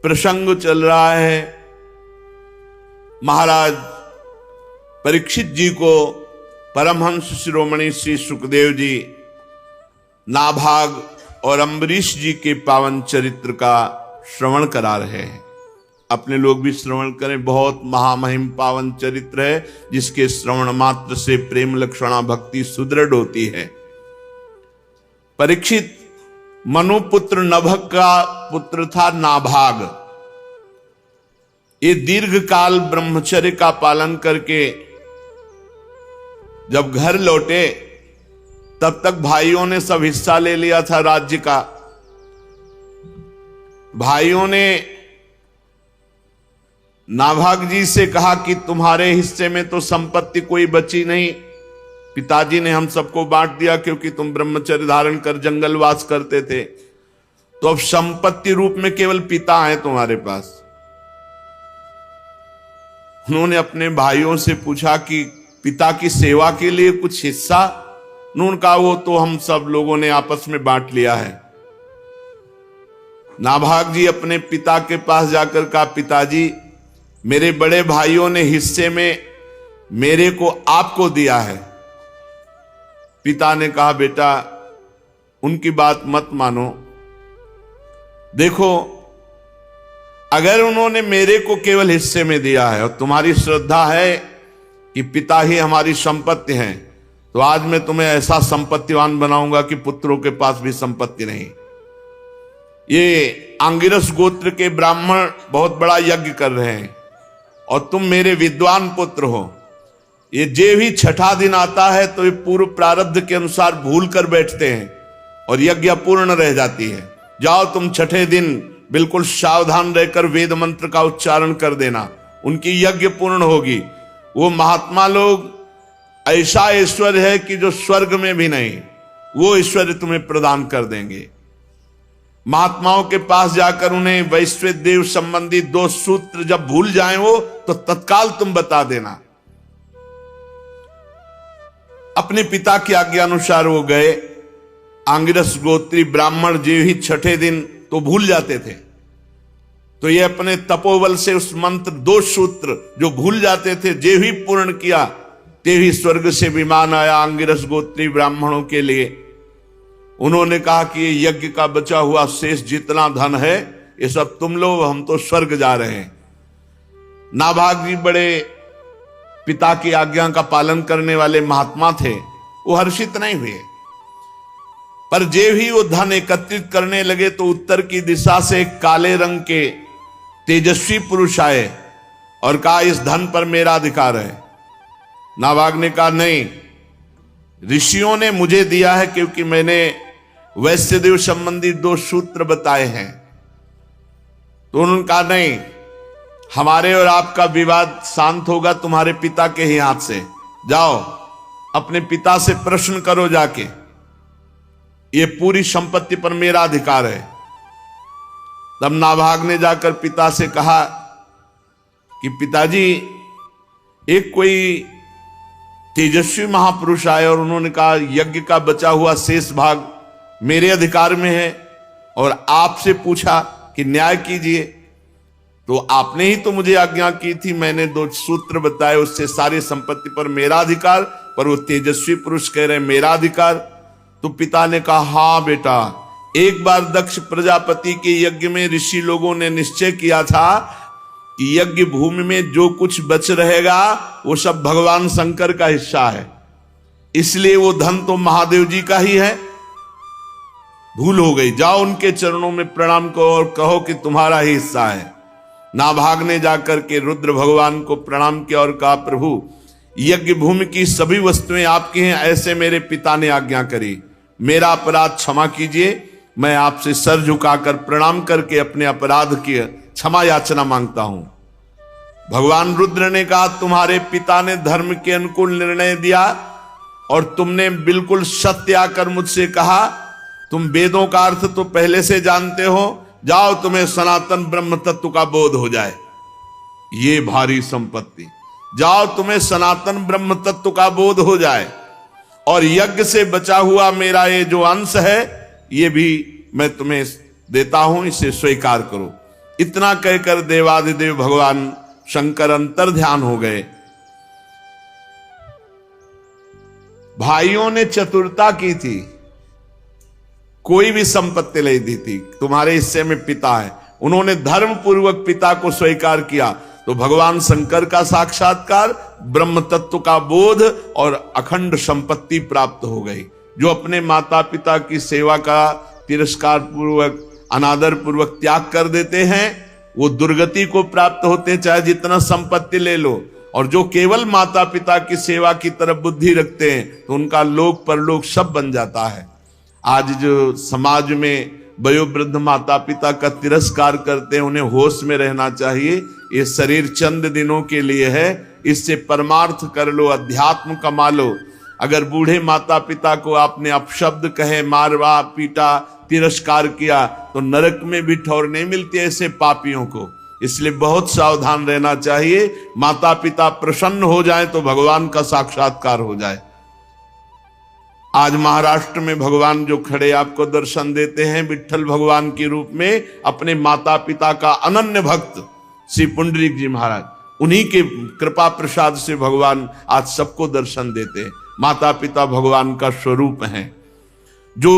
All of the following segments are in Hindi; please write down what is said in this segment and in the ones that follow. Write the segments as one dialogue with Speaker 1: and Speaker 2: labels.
Speaker 1: प्रसंग चल रहा है। महाराज परीक्षित जी को परमहंस शिरोमणि श्री सुखदेव जी नाभाग और अम्बरीश जी के पावन चरित्र का श्रवण करा रहे हैं। अपने लोग भी श्रवण करें। बहुत महामहिम पावन चरित्र है, जिसके श्रवण मात्र से प्रेम लक्षणा भक्ति सुदृढ़ होती है। परीक्षित मनुपुत्र नभग का पुत्र था नाभाग। ये दीर्घ काल ब्रह्मचर्य का पालन करके जब घर लौटे, तब तक भाइयों ने सब हिस्सा ले लिया था राज्य का। भाइयों ने नाभाग जी से कहा कि तुम्हारे हिस्से में तो संपत्ति कोई बची नहीं, पिताजी ने हम सबको बांट दिया क्योंकि तुम ब्रह्मचर्य धारण कर जंगलवास करते थे, तो अब संपत्ति रूप में केवल पिता हैं तुम्हारे पास। उन्होंने अपने भाइयों से पूछा कि पिता की सेवा के लिए कुछ हिस्सा? उन्होंने कहा वो तो हम सब लोगों ने आपस में बांट लिया है। नाभाग जी अपने पिता के पास जाकर कहा, पिताजी मेरे बड़े भाइयों ने हिस्से में मेरे को आपको दिया है। पिता ने कहा, बेटा उनकी बात मत मानो। देखो, अगर उन्होंने मेरे को केवल हिस्से में दिया है और तुम्हारी श्रद्धा है कि पिता ही हमारी संपत्ति हैं, तो आज मैं तुम्हें ऐसा संपत्तिवान बनाऊंगा कि पुत्रों के पास भी संपत्ति नहीं। ये आंगिरस गोत्र के ब्राह्मण बहुत बड़ा यज्ञ कर रहे हैं और तुम मेरे विद्वान पुत्र हो। ये जे भी छठा दिन आता है तो ये पूर्व प्रारब्ध के अनुसार भूल कर बैठते हैं और यज्ञ पूर्ण रह जाती है। जाओ तुम छठे दिन बिल्कुल सावधान रहकर वेद मंत्र का उच्चारण कर देना, उनकी यज्ञ पूर्ण होगी। वो महात्मा लोग ऐसा ऐश्वर्य है कि जो स्वर्ग में भी नहीं, वो ऐश्वर्य तुम्हें प्रदान कर देंगे। महात्माओं के पास जाकर उन्हें वैश्विक देव संबंधी 2 सूत्र जब भूल जाएं वो, तो तत्काल तुम बता देना। अपने पिता की आज्ञा अनुसार वो गए। आंगिरस गोत्री ब्राह्मण जी ही छठे दिन तो भूल जाते थे, तो ये अपने तपोबल से उस मंत्र 2 सूत्र जो भूल जाते थे, जे ही पूर्ण किया, ते ही स्वर्ग से विमान आया आंगिरस गोत्री ब्राह्मणों के लिए। उन्होंने कहा कि ये यज्ञ का बचा हुआ शेष जितना धन है ये सब तुम लो, हम तो स्वर्ग जा रहे हैं। नाभाग जी बड़े पिता की आज्ञा का पालन करने वाले महात्मा थे, वो हर्षित नहीं हुए। पर जे ही वो धन एकत्रित करने लगे तो उत्तर की दिशा से एक काले रंग के तेजस्वी पुरुष आए और कहा, इस धन पर मेरा अधिकार है। नाभाग ने कहा, नहीं, ऋषियों ने मुझे दिया है क्योंकि मैंने वैश्यदेव संबंधी 2 सूत्र बताए हैं। तो उन्होंने कहा, नहीं, हमारे और आपका विवाद शांत होगा तुम्हारे पिता के ही हाथ से। जाओ अपने पिता से प्रश्न करो जाके, ये पूरी संपत्ति पर मेरा अधिकार है। तब नाभाग ने जाकर पिता से कहा कि पिताजी, एक कोई तेजस्वी महापुरुष आए और उन्होंने कहा यज्ञ का बचा हुआ शेष भाग मेरे अधिकार में है और आपसे पूछा कि न्याय कीजिए। तो आपने ही तो मुझे आज्ञा की थी, मैंने 2 सूत्र बताए, उससे सारी संपत्ति पर मेरा अधिकार, पर वो तेजस्वी पुरुष कह रहे हैं मेरा अधिकार। तो पिता ने कहा, हाँ बेटा, एक बार दक्ष प्रजापति के यज्ञ में ऋषि लोगों ने निश्चय किया था कि यज्ञ भूमि में जो कुछ बच रहेगा वो सब भगवान शंकर का हिस्सा है, इसलिए वो धन तो महादेव जी का ही है। भूल हो गई, जाओ उनके चरणों में प्रणाम करो और कहो कि तुम्हारा ही हिस्सा है। नाभाग ने जाकर के रुद्र भगवान को प्रणाम किया और कहा, प्रभु यज्ञ भूमि की सभी वस्तुएं आपकी हैं, ऐसे मेरे पिता ने आज्ञा करी, मेरा अपराध क्षमा कीजिए। मैं आपसे सर झुकाकर प्रणाम करके अपने अपराध की क्षमा याचना मांगता हूं। भगवान रुद्र ने कहा, तुम्हारे पिता ने धर्म के अनुकूल निर्णय दिया और तुमने बिल्कुल सत्य आकर मुझसे कहा। तुम वेदों का अर्थ तो पहले से जानते हो, जाओ तुम्हें सनातन ब्रह्म तत्व का बोध हो जाए। ये भारी संपत्ति, जाओ तुम्हें सनातन ब्रह्म तत्व का बोध हो जाए और यज्ञ से बचा हुआ मेरा ये जो अंश है ये भी मैं तुम्हें देता हूं, इसे स्वीकार करो। इतना कहकर देवाधिदेव भगवान शंकर अंतर ध्यान हो गए। भाइयों ने चतुरता की थी, कोई भी संपत्ति नहीं दी थी, तुम्हारे हिस्से में पिता है। उन्होंने धर्म पूर्वक पिता को स्वीकार किया तो भगवान शंकर का साक्षात्कार, ब्रह्म तत्व का बोध और अखंड संपत्ति प्राप्त हो गई। जो अपने माता पिता की सेवा का तिरस्कार पूर्वक, अनादर पूर्वक त्याग कर देते हैं, वो दुर्गति को प्राप्त होते हैं, चाहे जितना संपत्ति ले लो। और जो केवल माता पिता की सेवा की तरफ बुद्धि रखते हैं तो उनका लोक परलोक सब बन जाता है। आज जो समाज में वयोवृद्ध माता पिता का तिरस्कार करते हैं, उन्हें होश में रहना चाहिए। ये शरीर चंद दिनों के लिए है, इससे परमार्थ कर लो, अध्यात्म कमा लो। अगर बूढ़े माता पिता को आपने अपशब्द कहे, मारवा पीटा, तिरस्कार किया तो नरक में भी ठौर नहीं मिलती ऐसे पापियों को। इसलिए बहुत सावधान रहना चाहिए। माता पिता प्रसन्न हो जाए तो भगवान का साक्षात्कार हो जाए। आज महाराष्ट्र में भगवान जो खड़े आपको दर्शन देते हैं विट्ठल भगवान के रूप में, अपने माता पिता का अनन्य भक्त श्री पुंडरीक जी महाराज, उन्हीं के कृपा प्रसाद से भगवान आज सबको दर्शन देते हैं। माता पिता भगवान का स्वरूप हैं। जो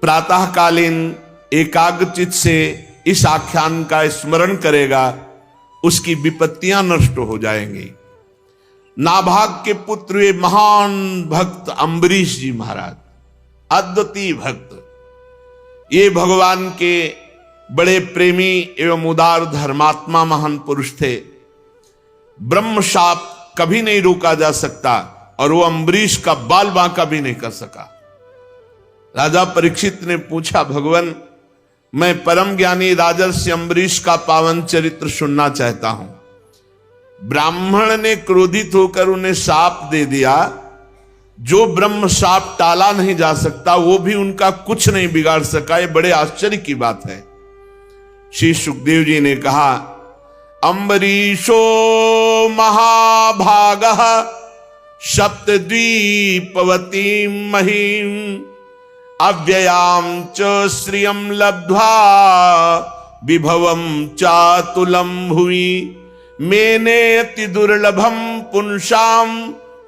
Speaker 1: प्रातःकालीन एकाग्रचित से इस आख्यान का स्मरण करेगा उसकी विपत्तियां नष्ट हो जाएंगी। नाभाग के पुत्र ये महान भक्त अम्बरीश जी महाराज, अद्वितीय भक्त, ये भगवान के बड़े प्रेमी एवं उदार धर्मात्मा महान पुरुष थे। ब्रह्म शाप कभी नहीं रोका जा सकता और वो अम्बरीश का बाल बांका भी नहीं कर सका। राजा परीक्षित ने पूछा, भगवान मैं परम ज्ञानी राजर्षि अम्बरीश का पावन चरित्र सुनना चाहता हूं। ब्राह्मण ने क्रोधित होकर उन्हें शाप दे दिया। जो ब्रह्म शाप टाला नहीं जा सकता वो भी उनका कुछ नहीं बिगाड़ सका। ये बड़े आश्चर्य की बात है। श्री सुखदेव जी ने कहा, अम्बरीशो महाभागः सप्तद्वीपवतीं महीम् अव्ययां च श्रियं लब्ध्वा विभवं चातुलं भुवि मेनेति दुर्लभं पुंसां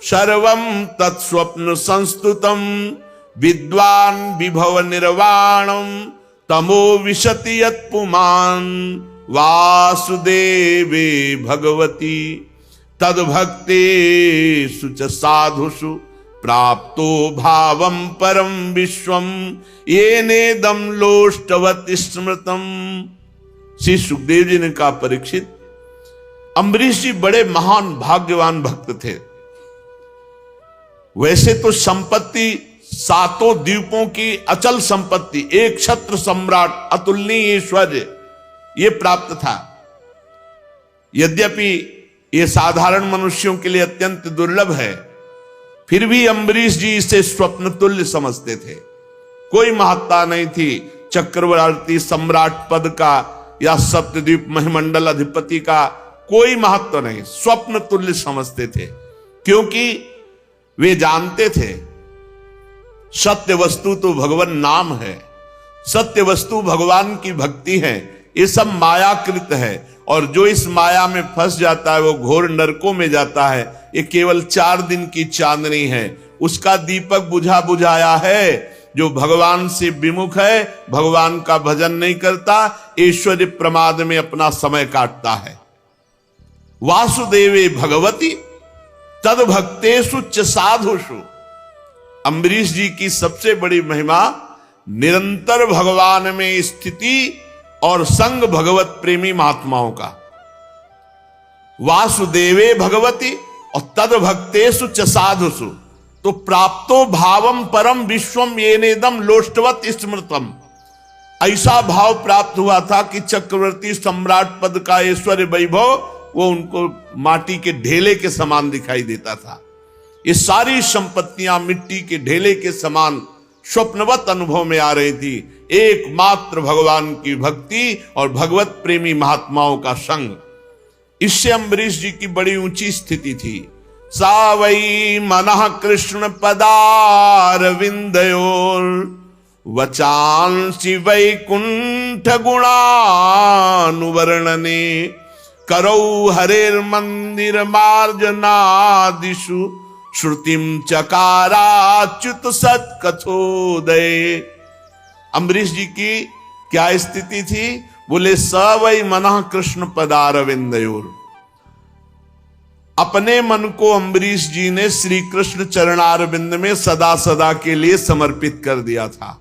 Speaker 1: सर्वं तत्स्वप्न संस्तुतं विद्वान् विभव निर्वाणं तमो विशति यत्पुमान् वासुदेवे भगवती तद्भक्तेषु च साधुषु प्राप्तो भावं परम विश्वम येनेदं लोष्टवत् स्मृतम्। श्री सुखदेव जी ने कहा, परीक्षित, अम्बरीश जी बड़े महान भाग्यवान भक्त थे। वैसे तो संपत्ति सातों द्वीपों की अचल संपत्ति, एक क्षत्र सम्राट, अतुलनीय ऐश्वर्य ये प्राप्त था। यद्यपि ये साधारण मनुष्यों के लिए अत्यंत दुर्लभ है, फिर भी अम्बरीश जी इसे स्वप्न तुल्य समझते थे। कोई महत्ता नहीं थी चक्रवर्ती सम्राट पद का या सप्तद्वीप महिमंडल अधिपति का, कोई महत्व नहीं, स्वप्न तुल्य समझते थे। क्योंकि वे जानते थे सत्य वस्तु तो भगवान नाम है, सत्य वस्तु भगवान की भक्ति है। ये सब मायाकृत है और जो इस माया में फंस जाता है वो घोर नरकों में जाता है। ये केवल 4 दिन की चांदनी है, उसका दीपक बुझा बुझाया है। जो भगवान से विमुख है, भगवान का भजन नहीं करता, ऐश्वर्य प्रमाद में अपना समय काटता है। वासुदेवे भगवती तद्भक्तेषु च साधुषु। अम्बरीश जी की सबसे बड़ी महिमा निरंतर भगवान में स्थिति और संग भगवत प्रेमी महात्माओं का। वासुदेवे भगवती और तद्भक्तेषु च साधुषु तो प्राप्तो भावम परम विश्वम येनेदं लोष्टवत् स्मृतम्। ऐसा भाव प्राप्त हुआ था कि चक्रवर्ती सम्राट पद का ऐश्वर्य वैभव वो उनको माटी के ढेले के समान दिखाई देता था। ये सारी संपत्तियां मिट्टी के ढेले के समान स्वप्नवत अनुभव में आ रही थी। एकमात्र भगवान की भक्ति और भगवत प्रेमी महात्माओं का संग, इससे अम्बरीश जी की बड़ी ऊंची स्थिति थी। सा वै मनः कृष्ण पदारविंदयोर वचांसि वैकुंठ गुणानुवर्णने करौ हरेर्मंदिर मार्जनादिषु श्रुतिम चकाराच्युत सत्कथोदय। अम्बरीश जी की क्या स्थिति थी? बोले स वै मनः कृष्ण पदारविंदयोर। अपने मन को अम्बरीश जी ने श्री कृष्ण चरणारविंद में सदा सदा के लिए समर्पित कर दिया था।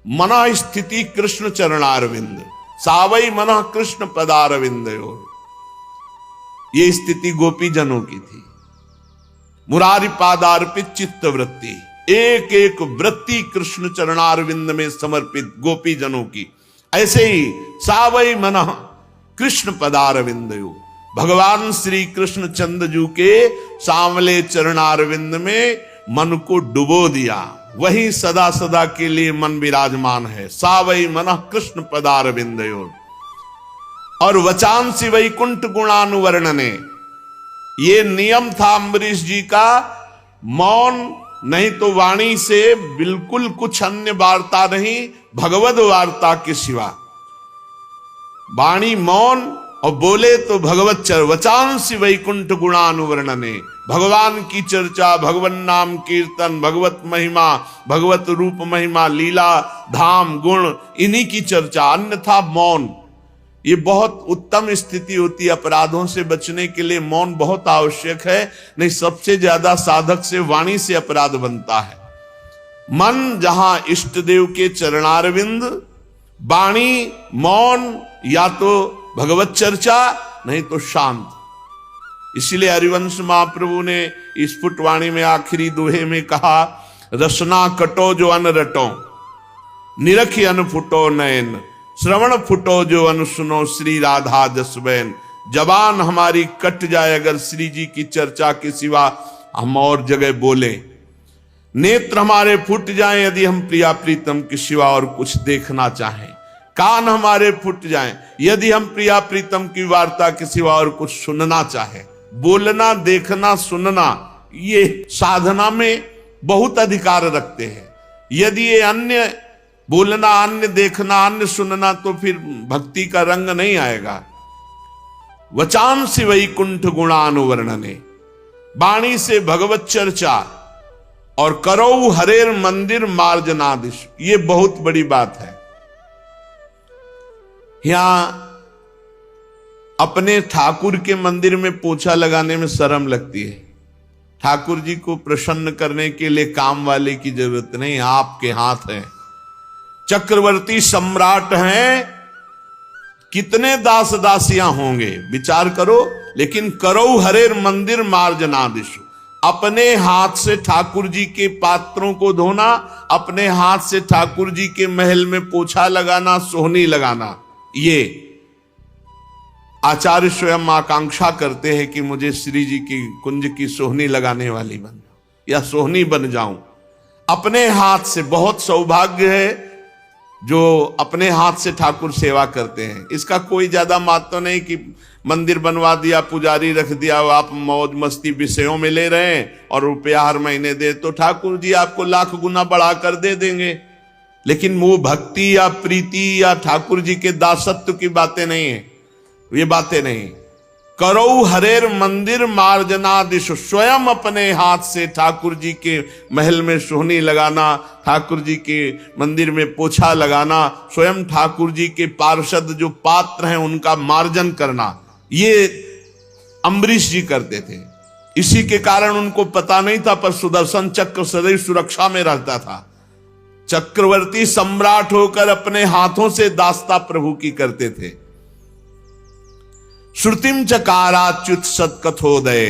Speaker 1: मना स्थिति कृष्ण चरणारविंद, सावई मनः कृष्ण पदारविंदयोर। ये स्थिति गोपी जनों की थी। मुरारी पादार्पित चित्त वृत्ति, एक एक वृत्ति कृष्ण चरणारविंद में समर्पित गोपी जनों की। ऐसे ही सावई मनः कृष्ण पदारविंदयोर, भगवान श्री कृष्ण चंद्रजू के सांवले चरणारविंद में मन को डुबो दिया। वही सदा सदा के लिए मन विराजमान है। सावई मनः कृष्ण पदारविंदयोर। और वचांसि वैकुंठ गुणानुवर्णने, ये नियम था अम्बरीश जी का, मौन नहीं तो वाणी से बिल्कुल कुछ अन्य वार्ता नहीं, भगवद वार्ता के सिवा। वाणी मौन और बोले तो भगवत चर। वचांसि वैकुंठ गुणानुवर्णने, भगवान की चर्चा, भगवान नाम कीर्तन, भगवत महिमा, भगवत रूप महिमा, लीला धाम गुण, इन्हीं की चर्चा, अन्यथा मौन। ये बहुत उत्तम स्थिति होती है। अपराधों से बचने के लिए मौन बहुत आवश्यक है, नहीं सबसे ज्यादा साधक से वाणी से अपराध बनता है। मन जहां इष्ट देव के चरणारविंद, वाणी मौन, या तो भगवत चर्चा नहीं तो शांत। इसलिए हरिवंश महाप्रभु ने स्फुट वाणी में आखिरी दोहे में कहा, रसना कटो जो अन रटो, निरखी अन फुटो नयन, श्रवण फुटो जो अन सुनो, श्री राधा जसबैन। जबान हमारी कट जाए अगर श्री जी की चर्चा के सिवा हम और जगह बोले। नेत्र हमारे फूट जाएं यदि हम प्रिया प्रीतम के सिवा और कुछ देखना चाहें। कान हमारे फूट जाएं यदि हम प्रिया प्रीतम की वार्ता के सिवा और कुछ सुनना चाहें। बोलना, देखना, सुनना, ये साधना में बहुत अधिकार रखते हैं। यदि ये अन्य बोलना, अन्य देखना, अन्य सुनना, तो फिर भक्ति का रंग नहीं आएगा। वचांसि वैकुंठ गुणानुवर्णने, वाणी से भगवत चर्चा, और करौ हरेर मंदिर मार्जनादिश, ये बहुत बड़ी बात है। यहां अपने ठाकुर के मंदिर में पोछा लगाने में शर्म लगती है। ठाकुर जी को प्रसन्न करने के लिए काम वाले की जरूरत नहीं, आपके हाथ है। चक्रवर्ती सम्राट हैं, कितने दास दासियां होंगे विचार करो। लेकिन करौ हरेर मंदिर मार्जनादिशु, अपने हाथ से ठाकुर जी के पात्रों को धोना, अपने हाथ से ठाकुर जी के महल में पोछा लगाना, सोहनी लगाना, ये आचार्य स्वयं आकांक्षा करते हैं कि मुझे श्री जी की कुंज की सोहनी लगाने वाली बन जाऊं या सोहनी बन जाऊं। अपने हाथ से, बहुत सौभाग्य है जो अपने हाथ से ठाकुर सेवा करते हैं। इसका कोई ज्यादा महत्व नहीं कि मंदिर बनवा दिया, पुजारी रख दिया, आप मौज मस्ती विषयों में ले रहे हैं और रुपया हर महीने दे तो ठाकुर जी आपको लाख गुना बढ़ाकर दे देंगे। लेकिन वो भक्ति या प्रीति या ठाकुर जी के दासत्व की बातें नहीं है, ये बातें नहीं। करौ हरेर मंदिर मार्जनादिश, स्वयं अपने हाथ से ठाकुर जी के महल में सोहनी लगाना, ठाकुर जी के मंदिर में पोछा लगाना, स्वयं ठाकुर जी के पार्षद जो पात्र हैं उनका मार्जन करना, ये अम्बरीश जी करते थे। इसी के कारण उनको पता नहीं था, पर सुदर्शन चक्र सदैव सुरक्षा में रहता था। चक्रवर्ती सम्राट होकर अपने हाथों से दास्ता प्रभु की करते थे। श्रुतिम चकाराच्युत सत्कथोदय,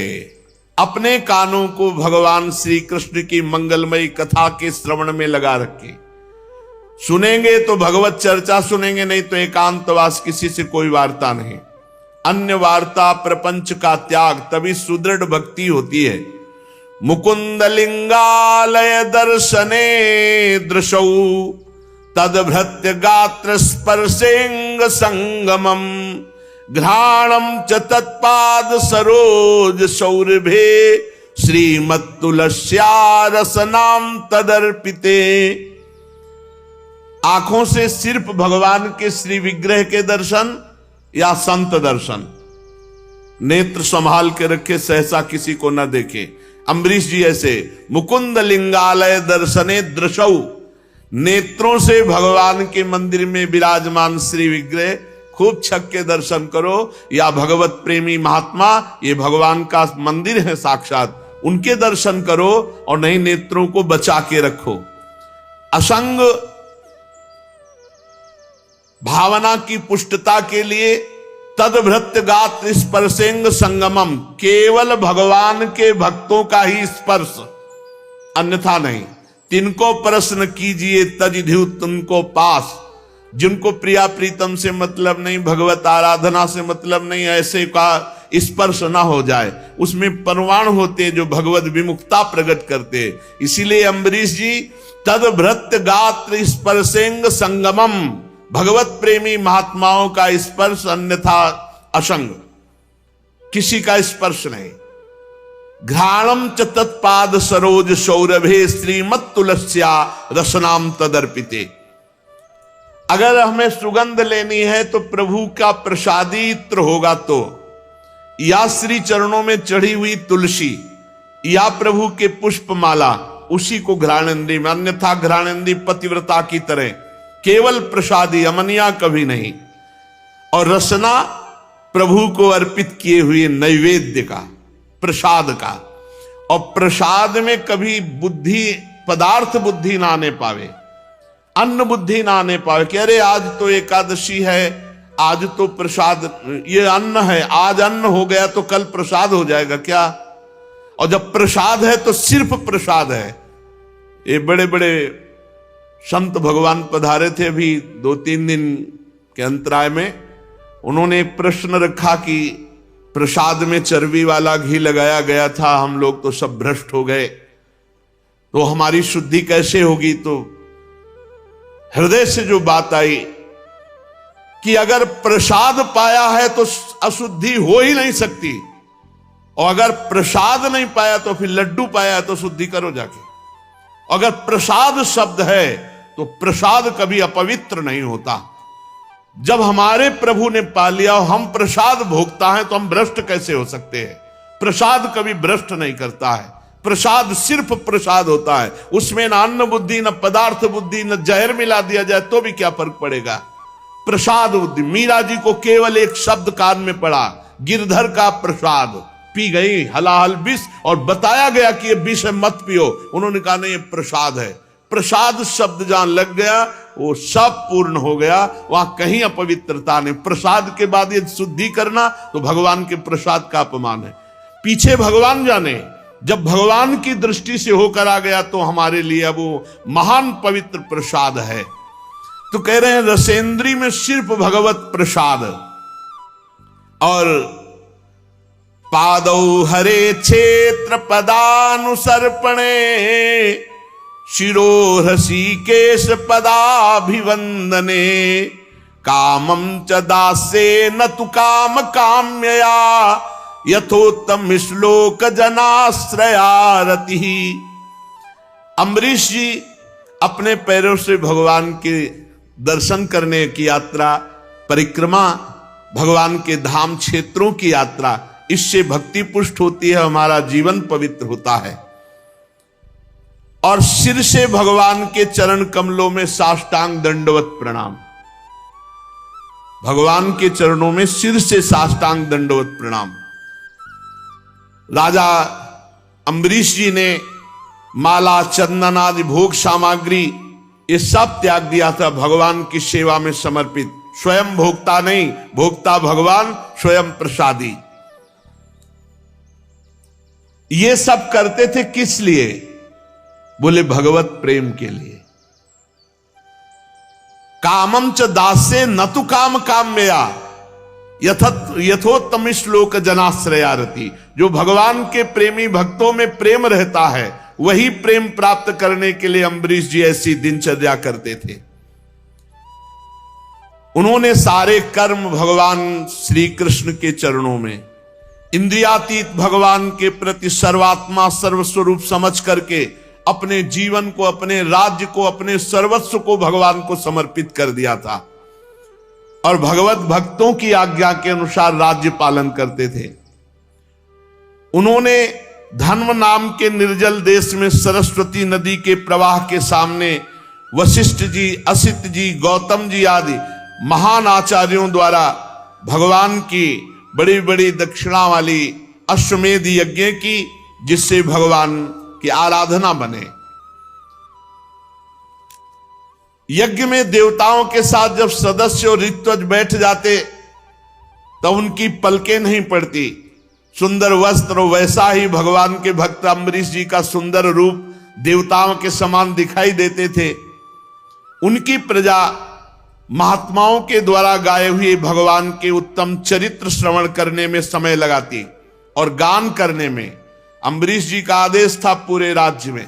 Speaker 1: अपने कानों को भगवान श्री कृष्ण की मंगलमयी कथा के श्रवण में लगा रखे। सुनेंगे तो भगवत चर्चा सुनेंगे, नहीं तो एकांतवास, किसी से कोई वार्ता नहीं। अन्य वार्ता प्रपंच का त्याग, तभी सुदृढ़ भक्ति होती है। मुकुंद लिंगालय दर्शने दृशौ तदभृत्य गात्र स्पर्शेंग संगमम घ्राणम च तत्पाद सरोज सौरभे श्रीमत्तुलस्या रसनाम तदर्पिते। आंखों से सिर्फ भगवान के श्री विग्रह के दर्शन या संत दर्शन, नेत्र संभाल के रखे, सहसा किसी को न देखे। अम्बरीश जी ऐसे मुकुंद लिंगालय दर्शने दृशौ, नेत्रों से भगवान के मंदिर में विराजमान श्री विग्रह खूब छक के दर्शन करो, या भगवत प्रेमी महात्मा ये भगवान का मंदिर है साक्षात, उनके दर्शन करो, और नहीं नेत्रों को बचा के रखो। असंग भावना की पुष्टता के लिए तदभृत्य गात्र स्पर्शेंग संगमम, केवल भगवान के भक्तों का ही स्पर्श, अन्यथा नहीं। तिनको प्रश्न कीजिए तजिधु तुमको पास, जिनको प्रिया प्रीतम से मतलब नहीं, भगवत आराधना से मतलब नहीं, ऐसे का स्पर्श ना हो जाए, उसमें परवान होते जो भगवत विमुखता प्रकट करते। इसीलिए अम्बरीश जी तदभृत्य गात्र स्पर्शेंग संगमम, भगवत प्रेमी महात्माओं का स्पर्श, अन्यथा असंग, किसी का स्पर्श नहीं। घ्राणम च तत्पाद सरोज सौरभे श्रीमत तुलस्या रसनाम तदर्पिते। अगर हमें सुगंध लेनी है तो प्रभु का प्रसादी इत्र होगा, तो या श्री चरणों में चढ़ी हुई तुलसी या प्रभु के पुष्पमाला, उसी को घ्राणेंद्री में, अन्यथा घ्राणेंद्री पतिव्रता की तरह केवल प्रसादी, अमनिया कभी नहीं। और रसना प्रभु को अर्पित किए हुए नैवेद्य का, प्रसाद का, और प्रसाद में कभी बुद्धि, पदार्थ बुद्धि ना आने पावे, अन्न बुद्धि ना आने पावे कि अरे आज तो एकादशी है, आज तो प्रसाद, ये अन्न है, आज अन्न हो गया तो कल प्रसाद हो जाएगा क्या? और जब प्रसाद है तो सिर्फ प्रसाद है। ये बड़े बड़े संत भगवान पधारे थे अभी 2-3 दिन के अंतराय में, उन्होंने एक प्रश्न रखा कि प्रसाद में चर्बी वाला घी लगाया गया था, हम लोग तो सब भ्रष्ट हो गए, तो हमारी शुद्धि कैसे होगी? तो हृदय से जो बात आई कि अगर प्रसाद पाया है तो अशुद्धि हो ही नहीं सकती, और अगर प्रसाद नहीं पाया तो फिर लड्डू पाया तो शुद्धि करो जाके। अगर प्रसाद शब्द है तो प्रसाद कभी अपवित्र नहीं होता। जब हमारे प्रभु ने पा लिया और हम प्रसाद भोगता है तो हम भ्रष्ट कैसे हो सकते हैं? प्रसाद कभी भ्रष्ट नहीं करता है, प्रसाद सिर्फ प्रसाद होता है, उसमें न अन्न बुद्धि, न पदार्थ बुद्धि, न जहर मिला दिया जाए तो भी क्या फर्क पड़ेगा? प्रसाद बुद्धि। मीरा जी को केवल एक शब्द कान में पड़ा, गिरधर का प्रसाद, पी गई हलाहल विष, और बताया गया कि ये विष है मत पियो, उन्होंने कहा नहीं ये प्रसाद है। प्रसाद शब्द जहां लग गया वो सब पूर्ण हो गया, वहां कहीं अपवित्रता नहीं। प्रसाद के बाद ये शुद्धि करना तो भगवान के प्रसाद का अपमान है। पीछे भगवान जाने, जब भगवान की दृष्टि से होकर आ गया तो हमारे लिए वो महान पवित्र प्रसाद है। तो कह रहे हैं रसेंद्री में सिर्फ भगवत प्रसाद। और पादौ हरे क्षेत्र पदानुसर्पणे शिरो ऋषिकेश पदाभिवंदने कामं च दासे न तु काम काम्यया यथोत्तम श्लोक जनाश्रयारति। अम्बरीश जी अपने पैरों से भगवान के दर्शन करने की यात्रा, परिक्रमा, भगवान के धाम क्षेत्रों की यात्रा, इससे भक्ति पुष्ट होती है, हमारा जीवन पवित्र होता है। और सिर से भगवान के चरण कमलों में साष्टांग दंडवत प्रणाम, भगवान के चरणों में सिर से साष्टांग दंडवत प्रणाम। राजा अम्बरीश जी ने माला, चंदन आदि भोग सामग्री ये सब त्याग दिया था, भगवान की सेवा में समर्पित। स्वयं भोक्ता नहीं, भोक्ता भगवान, स्वयं प्रसादी। ये सब करते थे किस लिए? बोले भगवत प्रेम के लिए। कामम च दासे न तु काम काम्यया यथोत्तम श्लोक जनाश्रयारति। जो भगवान के प्रेमी भक्तों में प्रेम रहता है वही प्रेम प्राप्त करने के लिए अम्बरीश जी ऐसी दिनचर्या करते थे। उन्होंने सारे कर्म भगवान श्री कृष्ण के चरणों में, इंद्रियातीत भगवान के प्रति सर्वात्मा सर्वस्वरूप समझ करके अपने जीवन को, अपने राज्य को, अपने सर्वस्व को भगवान को समर्पित कर दिया था और भगवत भक्तों की आज्ञा के अनुसार राज्य पालन करते थे। उन्होंने धर्म नाम के निर्जल देश में सरस्वती नदी के प्रवाह के सामने वशिष्ठ जी, असित जी, गौतम जी आदि महान आचार्यों द्वारा भगवान की बड़ी बड़ी दक्षिणा वाली अश्वमेध यज्ञ की, जिससे भगवान की आराधना बने। यज्ञ में देवताओं के साथ जब सदस्य और ऋत्विज बैठ जाते तब उनकी पलकें नहीं पड़ती। सुंदर वस्त्र, वैसा ही भगवान के भक्त अम्बरीश जी का सुंदर रूप देवताओं के समान दिखाई देते थे। उनकी प्रजा महात्माओं के द्वारा गाए हुए भगवान के उत्तम चरित्र श्रवण करने में समय लगाती और गान करने में। अम्बरीश जी का आदेश था पूरे राज्य में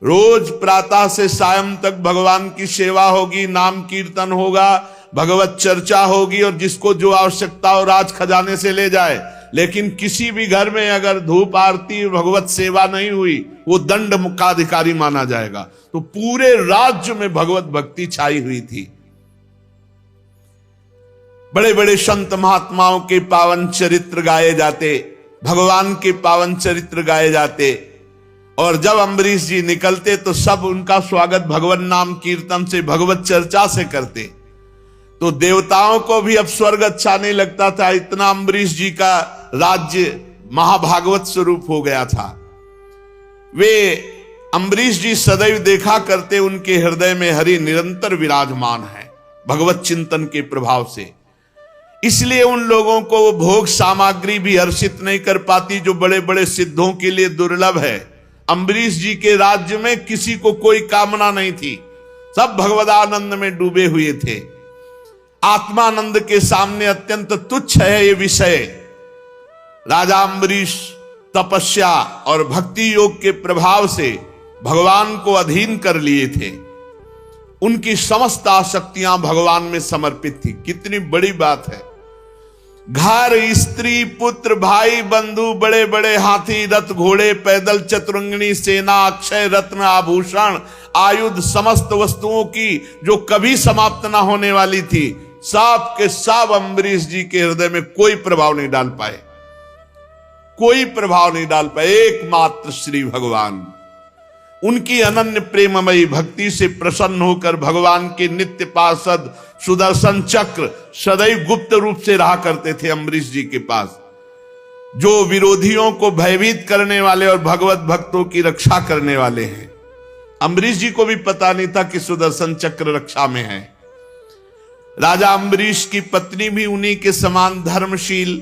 Speaker 1: रोज प्रातः से सायं तक भगवान की सेवा होगी, नाम कीर्तन होगा, भगवत चर्चा होगी और जिसको जो आवश्यकता हो राज खजाने से ले जाए। लेकिन किसी भी घर में अगर धूप आरती भगवत सेवा नहीं हुई वो दंड मुक्ताधिकारी माना जाएगा। तो पूरे राज्य में भगवत भक्ति छाई हुई थी। बड़े बड़े संत महात्माओं के पावन चरित्र गाए जाते, भगवान के पावन चरित्र गाए जाते और जब अम्बरीश जी निकलते तो सब उनका स्वागत भगवान नाम कीर्तन से, भगवत चर्चा से करते। तो देवताओं को भी अब स्वर्ग अच्छा नहीं लगता था, इतना अम्बरीश जी का राज्य महाभागवत स्वरूप हो गया था। वे अम्बरीश जी सदैव देखा करते उनके हृदय में हरि निरंतर विराजमान है भगवत चिंतन के प्रभाव से। इसलिए उन लोगों को वो भोग सामग्री भी हर्षित नहीं कर पाती जो बड़े बड़े सिद्धों के लिए दुर्लभ है। अम्बरीश जी के राज्य में किसी को कोई कामना नहीं थी, सब भगवदानंद में डूबे हुए थे। आत्मानंद के सामने अत्यंत तुच्छ है ये विषय। राजा अम्बरीश तपस्या और भक्ति योग के प्रभाव से भगवान को अधीन कर लिए थे। उनकी समस्त आसक्तियां भगवान में समर्पित थी। कितनी बड़ी बात है। घर, स्त्री, पुत्र, भाई, बंधु, बड़े बड़े हाथी, रथ, घोड़े, पैदल, चतुरंगिणी सेना, अक्षय रत्न, आभूषण, आयुध, समस्त वस्तुओं की जो कभी समाप्त ना होने वाली थी, सब के सब अम्बरीश जी के हृदय में कोई प्रभाव नहीं डाल पाए, कोई प्रभाव नहीं डाल पाए। एकमात्र श्री भगवान उनकी अनन्य प्रेममयी भक्ति से प्रसन्न होकर भगवान के नित्य पार्षद सुदर्शन चक्र सदैव गुप्त रूप से रहा करते थे अम्बरीश जी के पास, जो विरोधियों को भयभीत करने वाले और भगवत भक्तों की रक्षा करने वाले हैं। अम्बरीश जी को भी पता नहीं था कि सुदर्शन चक्र रक्षा में है। राजा अम्बरीश की पत्नी भी उन्हीं के समान धर्मशील,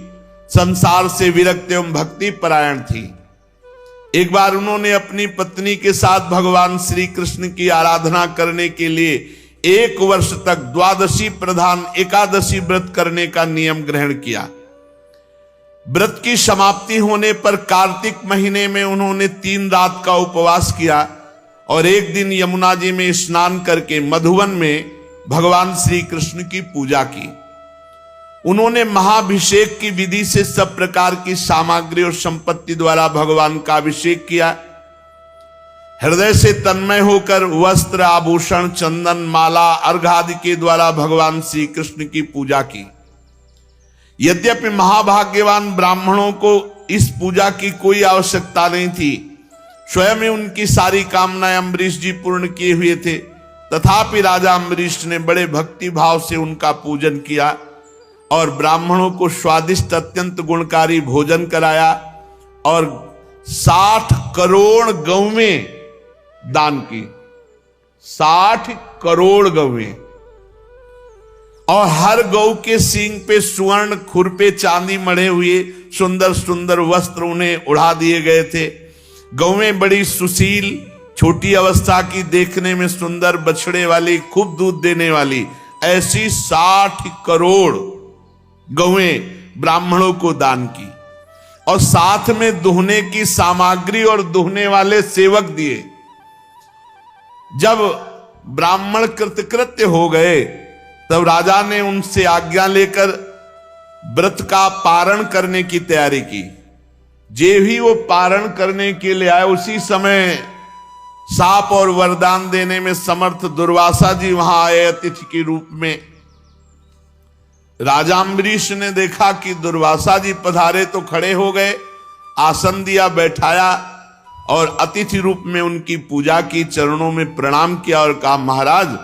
Speaker 1: संसार से विरक्त एवं भक्ति परायण थी। एक बार उन्होंने अपनी पत्नी के साथ भगवान श्री कृष्ण की आराधना करने के लिए 1 वर्ष तक द्वादशी प्रधान एकादशी व्रत करने का नियम ग्रहण किया। व्रत की समाप्ति होने पर कार्तिक महीने में उन्होंने 3 रात का उपवास किया और एक दिन यमुना जी में स्नान करके मधुवन में भगवान श्री कृष्ण की पूजा की। उन्होंने महाभिषेक की विधि से सब प्रकार की सामग्री और संपत्ति द्वारा भगवान का अभिषेक किया। हृदय से तन्मय होकर वस्त्र, आभूषण, चंदन, माला, अर्घ आदि के द्वारा भगवान श्री कृष्ण की पूजा की। यद्यपि महाभाग्यवान ब्राह्मणों को इस पूजा की कोई आवश्यकता नहीं थी, स्वयं ही उनकी सारी कामनाएं अम्बरीश जी पूर्ण किए हुए थे, तथापि राजा अम्बरीश ने बड़े भक्ति भाव से उनका पूजन किया और ब्राह्मणों को स्वादिष्ट अत्यंत गुणकारी भोजन कराया और 60 करोड़ गौवें दान की। 60 करोड़ गौवें, और हर गौ के सींग पे स्वर्ण, खुर पे चांदी मढ़े हुए सुंदर सुंदर वस्त्र उन्हें उड़ा दिए गए थे। गौवें बड़ी सुशील, छोटी अवस्था की, देखने में सुंदर, बछड़े वाली, खूब दूध देने वाली, ऐसी 60 करोड़ गौवें ब्राह्मणों को दान की और साथ में दुहने की सामग्री और दुहने वाले सेवक दिए। जब ब्राह्मण कृतकृत्य हो गए तब राजा ने उनसे आज्ञा लेकर व्रत का पारण करने की तैयारी की। जे भी वो पारण करने के लिए आए उसी समय शाप और वरदान देने में समर्थ दुर्वासा जी वहां आए अतिथि के रूप में। राजा अम्बरीश ने देखा कि दुर्वासा जी पधारे तो खड़े हो गए, आसन दिया, बैठाया और अतिथि रूप में उनकी पूजा की, चरणों में प्रणाम किया और कहा, महाराज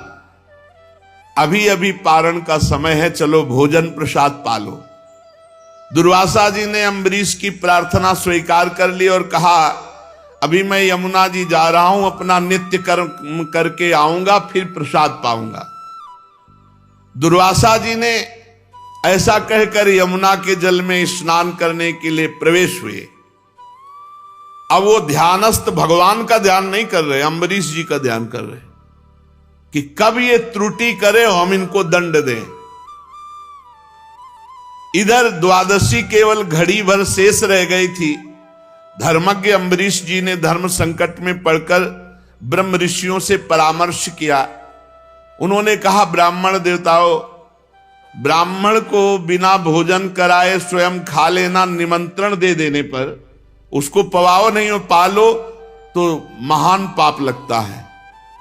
Speaker 1: अभी अभी पारण का समय है, चलो भोजन प्रसाद पालो। दुर्वासा जी ने अम्बरीश की प्रार्थना स्वीकार कर ली और कहा, अभी मैं यमुना जी जा रहा हूं, अपना नित्य कर्म करके आऊंगा, फिर प्रसाद पाऊंगा। दुर्वासा जी ने ऐसा कहकर यमुना के जल में स्नान करने के लिए प्रवेश हुए। अब वो ध्यानस्थ भगवान का ध्यान नहीं कर रहे, अम्बरीश जी का ध्यान कर रहे कि कब ये त्रुटि करे हम इनको दंड दें। इधर द्वादशी केवल घड़ी भर शेष रह गई थी। धर्मज्ञ अम्बरीश जी ने धर्म संकट में पड़कर ब्रह्म ऋषियों से परामर्श किया। उन्होंने कहा, ब्राह्मण देवताओं, ब्राह्मण को बिना भोजन कराए स्वयं खा लेना, निमंत्रण दे देने पर उसको पवाओ नहीं और पालो तो महान पाप लगता है,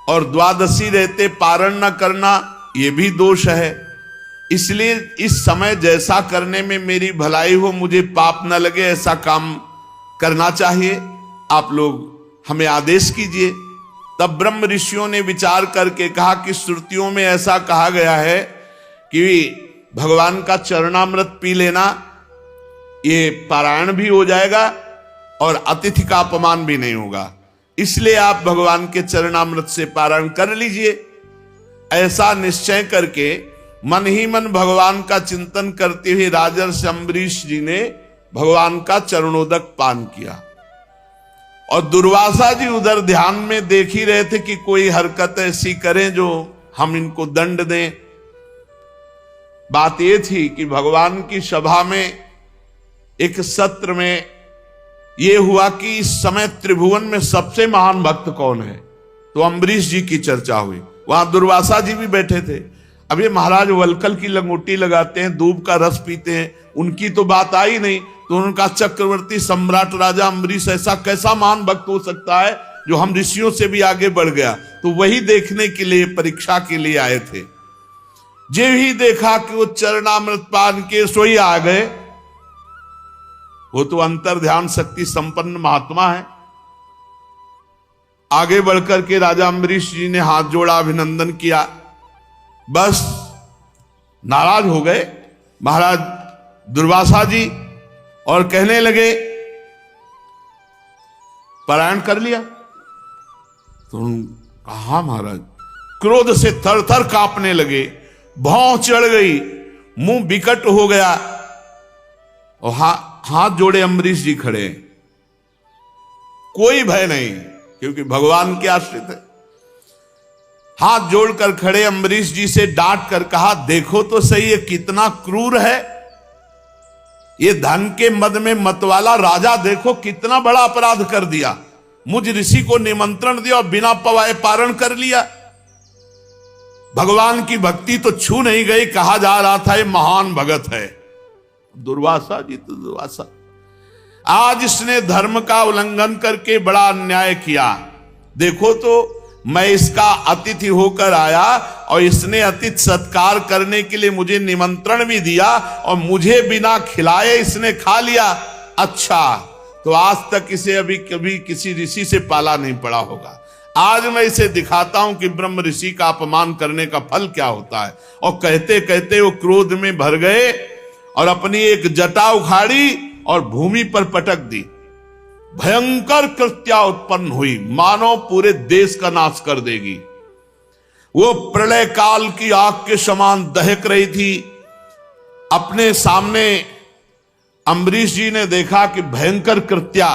Speaker 1: और द्वादशी रहते पारण न करना यह भी दोष है। इसलिए इस समय जैसा करने में मेरी भलाई हो, मुझे पाप न लगे, ऐसा काम करना चाहिए। आप लोग हमें आदेश कीजिए। तब ब्रह्म ऋषियों ने विचार करके कहा कि श्रुतियों में ऐसा कहा गया है कि भगवान का चरणामृत पी लेना, ये पारायण भी हो जाएगा और अतिथि का अपमान भी नहीं होगा, इसलिए आप भगवान के चरणामृत से पारायण कर लीजिए। ऐसा निश्चय करके मन ही मन भगवान का चिंतन करते हुए राजर्षि अम्बरीश जी ने भगवान का चरणोदक पान किया। और दुर्वासा जी उधर ध्यान में देख ही रहे थे कि कोई हरकत ऐसी करें जो हम इनको दंड दें। बात यह थी कि भगवान की सभा में एक सत्र में यह हुआ कि इस समय त्रिभुवन में सबसे महान भक्त कौन है, तो अम्बरीश जी की चर्चा हुई। वहां दुर्वासा जी भी बैठे थे। अब ये महाराज वलकल की लंगोटी लगाते हैं, दूब का रस पीते हैं, उनकी तो बात आई नहीं। तो उनका चक्रवर्ती सम्राट राजा अम्बरीश ऐसा कैसा महान भक्त हो सकता है जो हम ऋषियों से भी आगे बढ़ गया, तो वही देखने के लिए, परीक्षा के लिए आए थे। जे ही देखा कि वो चरणामृत पान के सोई आ गए। वो तो अंतर ध्यान शक्ति संपन्न महात्मा है। आगे बढ़कर के राजा अम्बरीश जी ने हाथ जोड़ा, अभिनंदन किया, बस नाराज हो गए महाराज दुर्वासा जी और कहने लगे, पारायण कर लिया? तो कहा महाराज, क्रोध से थर थर कांपने लगे, भौं चढ़ गई, मुंह विकट हो गया और हाथ जोड़े अम्बरीश जी खड़े। कोई भय नहीं, क्योंकि भगवान के आश्रित है। हाथ जोड़कर खड़े अम्बरीश जी से डांट कर कहा, देखो तो सही ये कितना क्रूर है, ये धन के मद में मतवाला राजा देखो कितना बड़ा अपराध कर दिया। मुझ ऋषि को निमंत्रण दिया और बिना पवाए पारण कर लिया। भगवान की भक्ति तो छू नहीं गई, कहा जा रहा था ये महान भगत है। दुर्वासा जी तो दुर्वासा, आज इसने धर्म का उल्लंघन करके बड़ा अन्याय किया। देखो तो मैं इसका अतिथि होकर आया और इसने अतिथि सत्कार करने के लिए मुझे निमंत्रण भी दिया और मुझे बिना खिलाए इसने खा लिया। अच्छा, तो आज तक इसे अभी कभी किसी ऋषि से पाला नहीं पड़ा होगा। आज मैं इसे दिखाता हूं कि ब्रह्म ऋषि का अपमान करने का फल क्या होता है। और कहते कहते वो क्रोध में भर गए और अपनी एक जटा उखाड़ी और भूमि पर पटक दी। भयंकर कृत्या उत्पन्न हुई, मानो पूरे देश का नाश कर देगी। वो प्रलय काल की आग के समान दहक रही थी। अपने सामने अम्बरीश जी ने देखा कि भयंकर कृत्या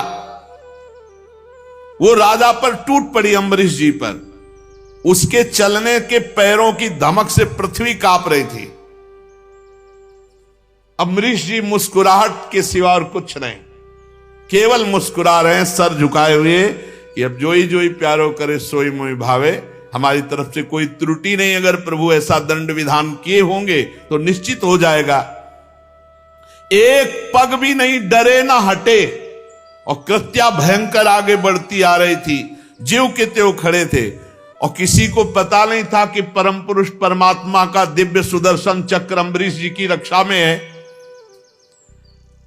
Speaker 1: वो राजा पर टूट पड़ी, अम्बरीश जी पर। उसके चलने के पैरों की धमक से पृथ्वी कांप रही थी। अम्बरीश जी मुस्कुराहट के सिवा और कुछ नहीं, केवल मुस्कुरा रहे हैं, सर झुकाए हुए कि अब जोई प्यारो करे सोई मोई भावे। हमारी तरफ से कोई त्रुटि नहीं, अगर प्रभु ऐसा दंड विधान किए होंगे तो निश्चित हो जाएगा। एक पग भी नहीं डरे ना हटे और कृत्या भयंकर आगे बढ़ती आ रही थी। ज्यों के त्यों खड़े थे और किसी को पता नहीं था कि परम पुरुष परमात्मा का दिव्य सुदर्शन चक्र अम्बरीश जी की रक्षा में है।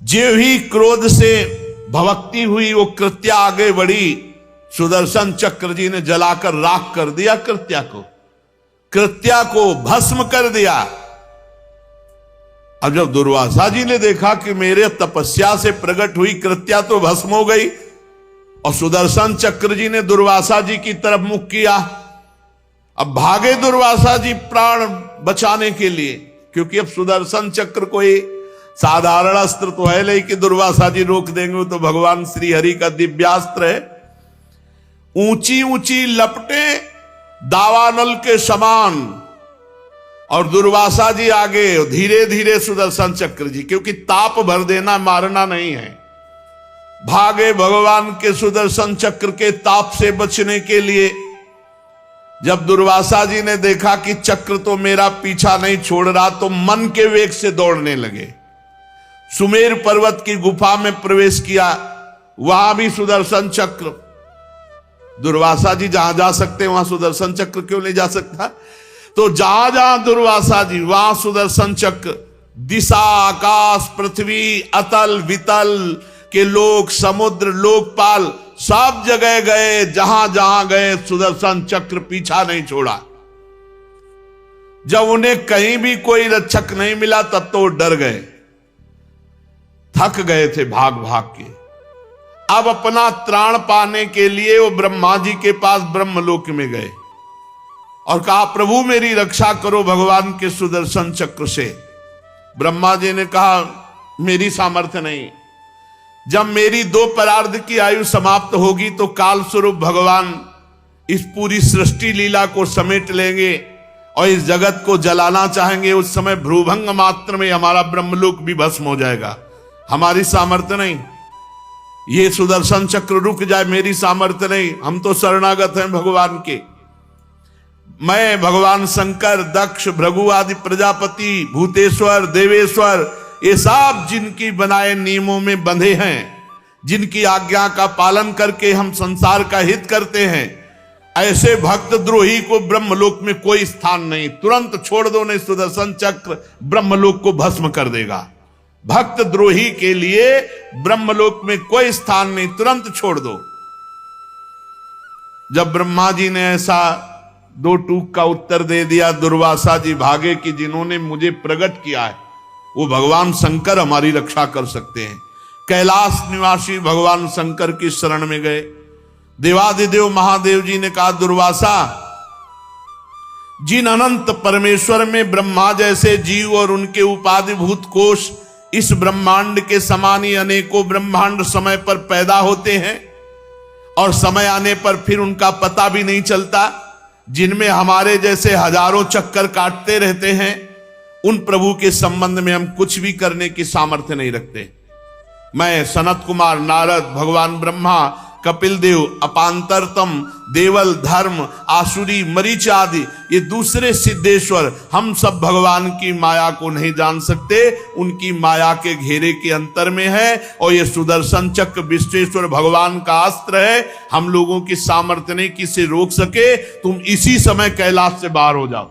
Speaker 1: ज्यों ही क्रोध से भवक्ति हुई वो कृत्या आगे बढ़ी, सुदर्शन चक्र जी ने जलाकर राख कर दिया कृत्या को भस्म कर दिया। अब जब दुर्वासा जी ने देखा कि मेरे तपस्या से प्रकट हुई कृत्या तो भस्म हो गई और सुदर्शन चक्र जी ने दुर्वासा जी की तरफ मुख किया, अब भागे दुर्वासा जी प्राण बचाने के लिए, क्योंकि अब सुदर्शन चक्र कोई साधारण अस्त्र तो है नहीं कि दुर्वासा जी रोक देंगे, तो भगवान श्री हरि का दिव्यास्त्र है। ऊंची ऊंची लपटे दावानल के समान और दुर्वासा जी आगे धीरे धीरे सुदर्शन चक्र जी, क्योंकि ताप भर देना मारना नहीं है, भागे भगवान के सुदर्शन चक्र के ताप से बचने के लिए। जब दुर्वासा जी ने देखा कि चक्र तो मेरा पीछा नहीं छोड़ रहा, तो मन के वेग से दौड़ने लगे, सुमेर पर्वत की गुफा में प्रवेश किया, वहां भी सुदर्शन चक्र। दुर्वासा जी जहां जा सकते वहां सुदर्शन चक्र क्यों नहीं जा सकता? तो जहां जहां दुर्वासा जी वहां सुदर्शन चक्र। दिशा आकाश पृथ्वी अतल वितल के लोक समुद्र लोकपाल सब जगह गए, जहां जहां गए सुदर्शन चक्र पीछा नहीं छोड़ा। जब उन्हें कहीं भी कोई रक्षक नहीं मिला तब तो डर गए, थक गए थे भाग भाग के। अब अपना त्राण पाने के लिए वो ब्रह्मा जी के पास ब्रह्मलोक में गए और कहा प्रभु मेरी रक्षा करो भगवान के सुदर्शन चक्र से। ब्रह्मा जी ने कहा मेरी सामर्थ्य नहीं, जब मेरी 2 परार्ध की आयु समाप्त होगी तो काल स्वरूप भगवान इस पूरी सृष्टि लीला को समेट लेंगे और इस जगत को जलाना चाहेंगे। उस समय भ्रूभंग मात्र में हमारा ब्रह्मलोक भी भस्म हो जाएगा, हमारी सामर्थ्य नहीं। ये सुदर्शन चक्र रुक जाए, मेरी सामर्थ्य नहीं, हम तो शरणागत हैं भगवान के। मैं भगवान शंकर दक्ष भृगु आदि प्रजापति भूतेश्वर देवेश्वर ये सब जिनकी बनाए नियमों में बंधे हैं, जिनकी आज्ञा का पालन करके हम संसार का हित करते हैं, ऐसे भक्त द्रोही को ब्रह्मलोक में कोई स्थान नहीं। तुरंत छोड़ दो, नहीं सुदर्शन चक्र ब्रह्मलोक को भस्म कर देगा। भक्त द्रोही के लिए ब्रह्मलोक में कोई स्थान नहीं, तुरंत छोड़ दो। जब ब्रह्मा जी ने ऐसा 2 टूक का उत्तर दे दिया, दुर्वासा जी भागे कि जिन्होंने मुझे प्रकट किया है वो भगवान शंकर हमारी रक्षा कर सकते हैं। कैलाश निवासी भगवान शंकर की शरण में गए। देवादिदेव महादेव जी ने कहा दुर्वासा, जिन अनंत परमेश्वर में ब्रह्मा जैसे जीव और उनके उपाधिभूत कोश इस ब्रह्मांड के समान ही अनेकों ब्रह्मांड समय पर पैदा होते हैं और समय आने पर फिर उनका पता भी नहीं चलता, जिनमें हमारे जैसे हजारों चक्कर काटते रहते हैं, उन प्रभु के संबंध में हम कुछ भी करने की सामर्थ्य नहीं रखते। मैं सनत कुमार नारद भगवान ब्रह्मा कपिल देव अपांतरतम देवल धर्म आसुरी मरीच आदि ये दूसरे सिद्धेश्वर हम सब भगवान की माया को नहीं जान सकते, उनकी माया के घेरे के अंतर में है। और ये सुदर्शन चक्र विश्वेश्वर भगवान का अस्त्र है, हम लोगों की सामर्थ्य नहीं कि इसे रोक सके। तुम इसी समय कैलाश से बाहर हो जाओ।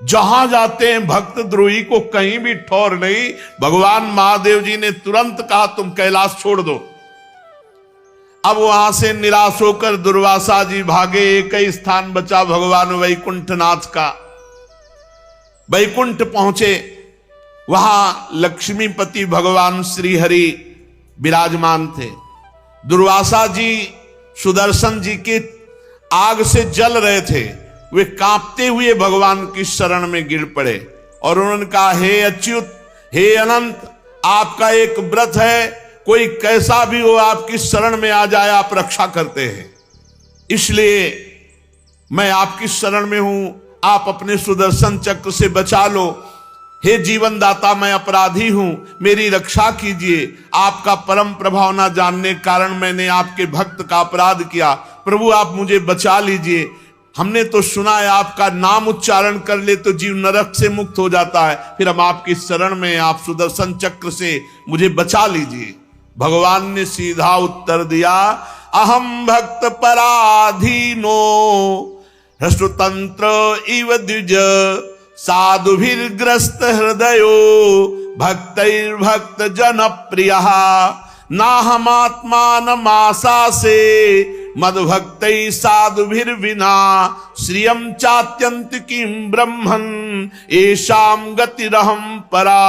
Speaker 1: जहां जाते हैं भक्त द्रोही को कहीं भी ठौर नहीं। भगवान महादेव जी ने तुरंत कहा तुम कैलाश छोड़ दो। अब वहां से निराश होकर दुर्वासा जी भागे। एक ही स्थान बचा भगवान वैकुंठनाथ का। वैकुंठ पहुंचे, वहां लक्ष्मीपति भगवान श्री हरि विराजमान थे। दुर्वासा जी सुदर्शन जी के आग से जल रहे थे, वे कांपते हुए भगवान की शरण में गिर पड़े और उन्होंने कहा हे अच्युत हे अनंत, आपका एक व्रत है, कोई कैसा भी हो आपकी शरण में आ जाए आप रक्षा करते हैं, इसलिए मैं आपकी शरण में हूं, आप अपने सुदर्शन चक्र से बचा लो। हे जीवन दाता, मैं अपराधी हूं, मेरी रक्षा कीजिए। आपका परम प्रभाव ना जानने के कारण मैंने आपके भक्त का अपराध किया, प्रभु आप मुझे बचा लीजिए। हमने तो सुना है आपका नाम उच्चारण कर ले तो जीव नरक से मुक्त हो जाता है, फिर हम आपकी शरण में, आप सुदर्शन चक्र से मुझे बचा लीजिए। भगवान ने सीधा उत्तर दिया, अहम भक्त पराधीनो हृष्टतंत्र इव द्विज साधुभिर्ग्रस्त हृदयो भक्तैर्भक्त जन प्रिय नाहमात्मानमासा से मद्भक्तै साधुभिर्विना श्रियं चात्यंत किं ब्रह्मन् येषां गतिरहं परा।